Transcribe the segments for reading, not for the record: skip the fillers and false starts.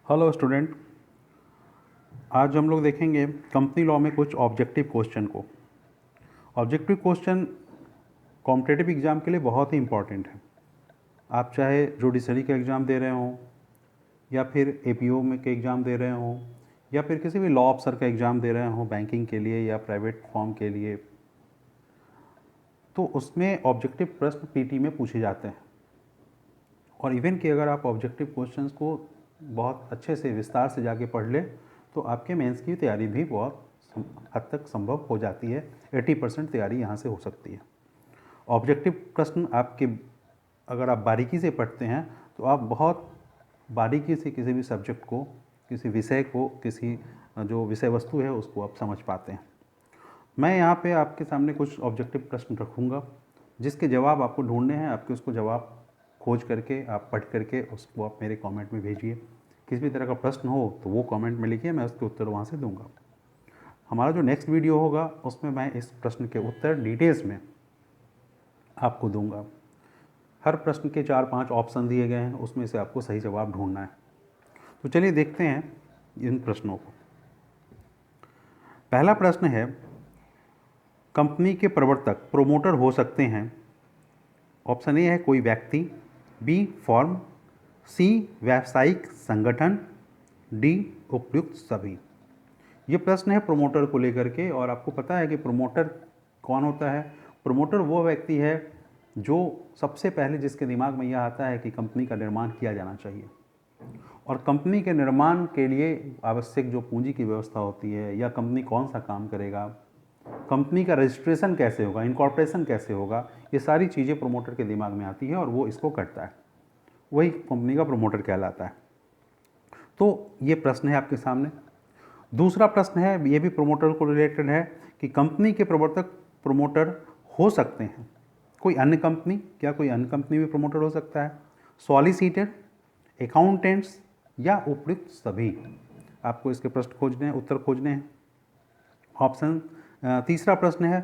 Hello student. आज हम लोग देखेंगे कंपनी लॉ में कुछ ऑब्जेक्टिव क्वेश्चन को। ऑब्जेक्टिव क्वेश्चन कॉम्पिटिटिव एग्ज़ाम के लिए बहुत ही इम्पॉर्टेंट है। आप चाहे जुडिशरी का एग्ज़ाम दे रहे हों या फिर एपीओ में के एग्ज़ाम दे रहे हों या फिर किसी भी लॉ अफसर का एग्ज़ाम दे रहे हों बैंकिंग के लिए या प्राइवेट फॉर्म के लिए, तो उसमें ऑब्जेक्टिव प्रश्न पीटी में पूछे जाते हैं। और इवन कि अगर आप ऑब्जेक्टिव क्वेश्चंस को बहुत अच्छे से विस्तार से जाके पढ़ ले तो आपके मेंस की तैयारी भी बहुत हद तक संभव हो जाती है। 80% तैयारी यहाँ से हो सकती है। ऑब्जेक्टिव प्रश्न आपके अगर आप बारीकी से पढ़ते हैं तो आप बहुत बारीकी से किसी भी सब्जेक्ट को, किसी विषय को, किसी जो विषय वस्तु है उसको आप समझ पाते हैं। मैं यहाँ पे आपके सामने कुछ ऑब्जेक्टिव प्रश्न रखूँगा जिसके जवाब आपको ढूंढने हैं। आपके उसको जवाब खोज करके, आप पढ़ करके उसको आप मेरे कमेंट में भेजिए। किसी भी तरह का प्रश्न हो तो वो कमेंट में लिखिए, मैं उसके उत्तर वहाँ से दूंगा। हमारा जो नेक्स्ट वीडियो होगा उसमें मैं इस प्रश्न के उत्तर डिटेल्स में आपको दूंगा। हर प्रश्न के 4-5 ऑप्शन दिए गए हैं, उसमें से आपको सही जवाब ढूंढना है। तो चलिए देखते हैं इन प्रश्नों को। पहला प्रश्न है, कंपनी के प्रवर्तक प्रोमोटर हो सकते हैं। ऑप्शन ए है कोई व्यक्ति, बी फॉर्म, सी व्यावसायिक संगठन, डी उपयुक्त सभी। ये प्रश्न है प्रोमोटर को लेकर के, और आपको पता है कि प्रोमोटर कौन होता है। प्रोमोटर वो व्यक्ति है जो सबसे पहले जिसके दिमाग में यह आता है कि कंपनी का निर्माण किया जाना चाहिए, और कंपनी के निर्माण के लिए आवश्यक जो पूंजी की व्यवस्था होती है या कंपनी कौन सा काम करेगा, कंपनी का रजिस्ट्रेशन कैसे होगा, इनकॉर्पोरेशन कैसे होगा, ये सारी चीज़ें प्रोमोटर के दिमाग में आती है और वो इसको करता है। वही कंपनी का प्रोमोटर कहलाता है। तो ये प्रश्न है आपके सामने। दूसरा प्रश्न है, ये भी प्रोमोटर को रिलेटेड है कि कंपनी के प्रवर्तक प्रोमोटर हो सकते हैं कोई अन्य कंपनी, क्या कोई अन्य कंपनी भी प्रोमोटर हो सकता है, सॉलिसिटर, अकाउंटेंट्स या उपयुक्त सभी। आपको इसके प्रश्न खोजने हैं, उत्तर खोजने हैं। ऑप्शन तीसरा प्रश्न है,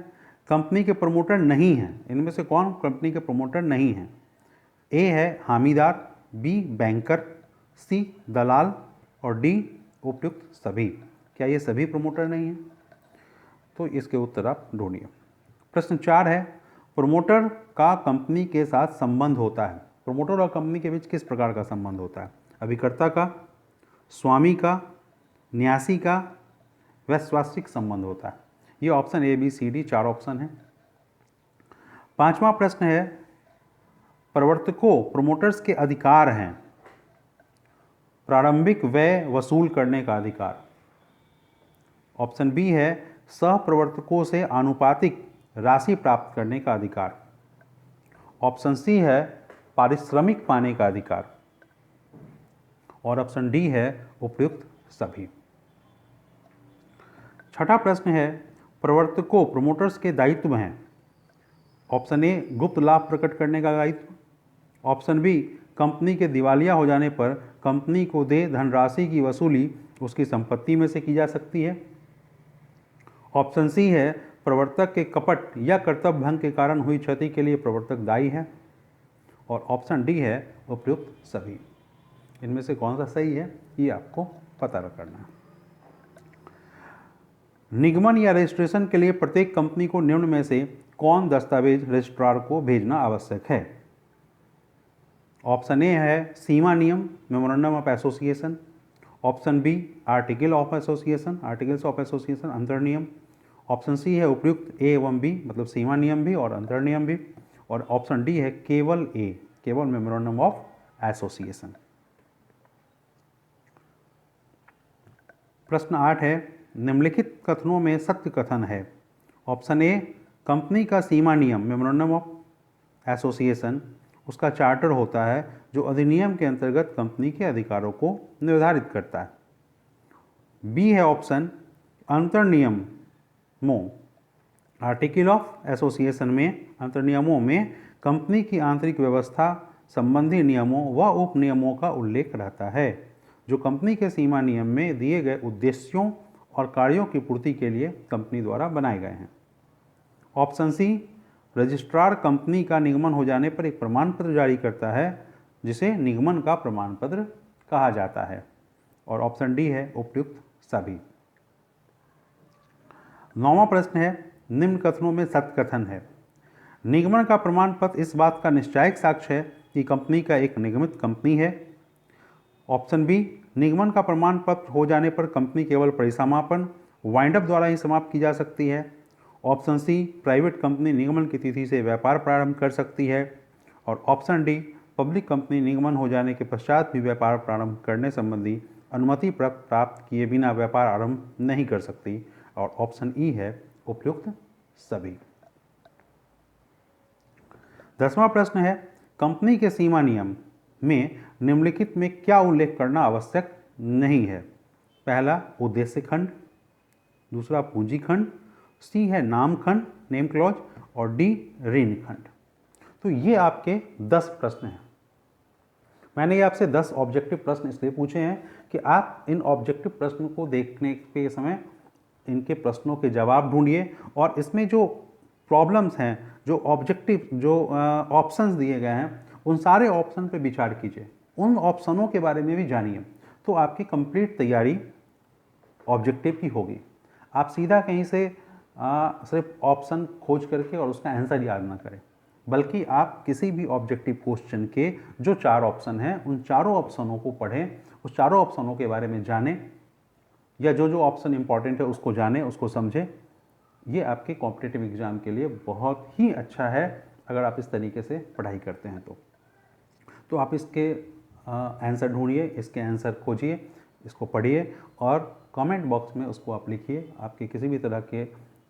कंपनी के प्रमोटर नहीं हैं, इनमें से कौन कंपनी के प्रमोटर नहीं हैं। ए है हामीदार, बी बैंकर, सी दलाल और डी उपयुक्त सभी। क्या ये सभी प्रमोटर नहीं हैं? तो इसके उत्तर आप ढूंढिए। प्रश्न 4 है, प्रमोटर का कंपनी के साथ संबंध होता है। प्रमोटर और कंपनी के बीच किस प्रकार का संबंध होता है? अभिकर्ता का, स्वामी का, न्यासी का, वैश्वासिक संबंध होता है। ये option A B C D 4 option है। पांचवा प्रश्न है, प्रवर्तकों प्रोमोटर्स के अधिकार हैं प्रारंभिक व्यय वसूल करने का अधिकार। ऑप्शन बी है सह प्रवर्तकों से आनुपातिक राशि प्राप्त करने का अधिकार। ऑप्शन सी है पारिश्रमिक पाने का अधिकार, और ऑप्शन डी है उपयुक्त सभी। छठा प्रश्न है, प्रवर्तकों प्रोमोटर्स के दायित्व हैं। ऑप्शन ए गुप्त लाभ प्रकट करने का दायित्व, ऑप्शन बी कंपनी के दिवालिया हो जाने पर कंपनी को दे धनराशि की वसूली उसकी संपत्ति में से की जा सकती है, ऑप्शन सी है प्रवर्तक के कपट या कर्तव्य भंग के कारण हुई क्षति के लिए प्रवर्तक दायी है, और ऑप्शन डी है उपयुक्त सभी। इनमें से कौन सा सही है ये आपको पता करना है। निगमन या रजिस्ट्रेशन के लिए प्रत्येक कंपनी को निम्न में से कौन दस्तावेज रजिस्ट्रार को भेजना आवश्यक है? ऑप्शन ए है सीमा नियम, memorandum of association, option B article of association, articles of association अंतर नियम, ऑप्शन सी है उपयुक्त ए एवं बी, मतलब सीमा नियम भी और अंतर नियम भी, और ऑप्शन डी है केवल ए, केवल मेमोरेंडम ऑफ एसोसिएशन। प्रश्न 8 है, निम्नलिखित कथनों में सत्य कथन है। ऑप्शन ए कंपनी का सीमा नियम मेमोरेंडम ऑफ एसोसिएशन उसका चार्टर होता है जो अधिनियम के अंतर्गत कंपनी के अधिकारों को निर्धारित करता है। बी है ऑप्शन अंतर नियमों, आर्टिकल ऑफ एसोसिएशन में अंतर नियमों में कंपनी की आंतरिक व्यवस्था संबंधी नियमों व उप नियमों का उल्लेख रहता है जो कंपनी के सीमा नियम में दिए गए उद्देश्यों और कार्यों की पूर्ति के लिए कंपनी द्वारा बनाए गए हैं। ऑप्शन सी रजिस्ट्रार कंपनी का निगमन हो जाने पर एक प्रमाण पत्र जारी करता है जिसे निगमन का प्रमाण पत्र कहा जाता है। और ऑप्शन डी है उपयुक्त सभी। 9वां प्रश्न है, निम्न कथनों में सत्य कथन है। निगमन का प्रमाण पत्र इस बात का निश्चायक साक्ष्य है कि कंपनी का एक निगमित कंपनी है। ऑप्शन बी, निगमन का प्रमाण पत्र हो जाने पर कंपनी केवल परिसमापन वाइंड अप द्वारा ही समाप्त की जा सकती है। ऑप्शन सी, प्राइवेट कंपनी निगमन की तिथि से व्यापार प्रारंभ कर सकती है। और ऑप्शन डी, पब्लिक कंपनी निगमन हो जाने के पश्चात भी व्यापार प्रारंभ करने संबंधी अनुमति प्राप्त किए बिना व्यापार आरंभ नहीं कर सकती। और ऑप्शन ई है उपयुक्त सभी। 10वां प्रश्न है, कंपनी के सीमा नियम में निम्नलिखित में क्या उल्लेख करना आवश्यक नहीं है। पहला उद्देश्य खंड, दूसरा पूंजी खंड, सी है नाम खंड नेम क्लॉज, और डी ऋण खंड। तो ये आपके 10 प्रश्न हैं। मैंने ये आपसे 10 ऑब्जेक्टिव प्रश्न इसलिए पूछे हैं कि आप इन ऑब्जेक्टिव प्रश्न को देखने के समय इनके प्रश्नों के जवाब ढूंढिए और इसमें जो प्रॉब्लम्स हैं, जो ऑब्जेक्टिव जो ऑप्शंस दिए गए हैं, उन सारे ऑप्शन पे विचार कीजिए, उन ऑप्शनों के बारे में भी जानिए, तो आपकी कंप्लीट तैयारी ऑब्जेक्टिव की होगी। आप सीधा कहीं से सिर्फ ऑप्शन खोज करके और उसका आंसर याद ना करें, बल्कि आप किसी भी ऑब्जेक्टिव क्वेश्चन के जो 4 ऑप्शन हैं उन चारों ऑप्शनों को पढ़ें, उस चारों ऑप्शनों के बारे में जानें, या जो जो ऑप्शन इंपॉर्टेंट है उसको जानें, उसको समझें। ये आपके कॉम्पिटिटिव एग्जाम के लिए बहुत ही अच्छा है अगर आप इस तरीके से पढ़ाई करते हैं तो आप इसके आंसर ढूंढिए, इसके आंसर खोजिए, इसको पढ़िए और कमेंट बॉक्स में उसको आप लिखिए। आपके किसी भी तरह के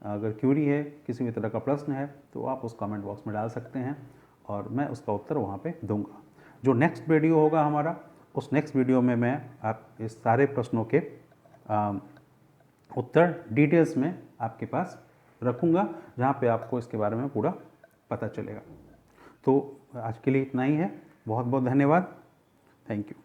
अगर क्यूरी है, किसी भी तरह का प्रश्न है तो आप उस कमेंट बॉक्स में डाल सकते हैं और मैं उसका उत्तर वहाँ पे दूंगा। जो नेक्स्ट वीडियो होगा हमारा, उस नेक्स्ट वीडियो में मैं आप इस सारे प्रश्नों के उत्तर डिटेल्स में आपके पास रखूँगा, जहाँ पे आपको इसके बारे में पूरा पता चलेगा। तो आज के लिए इतना ही है। बहुत बहुत धन्यवाद। Thank you.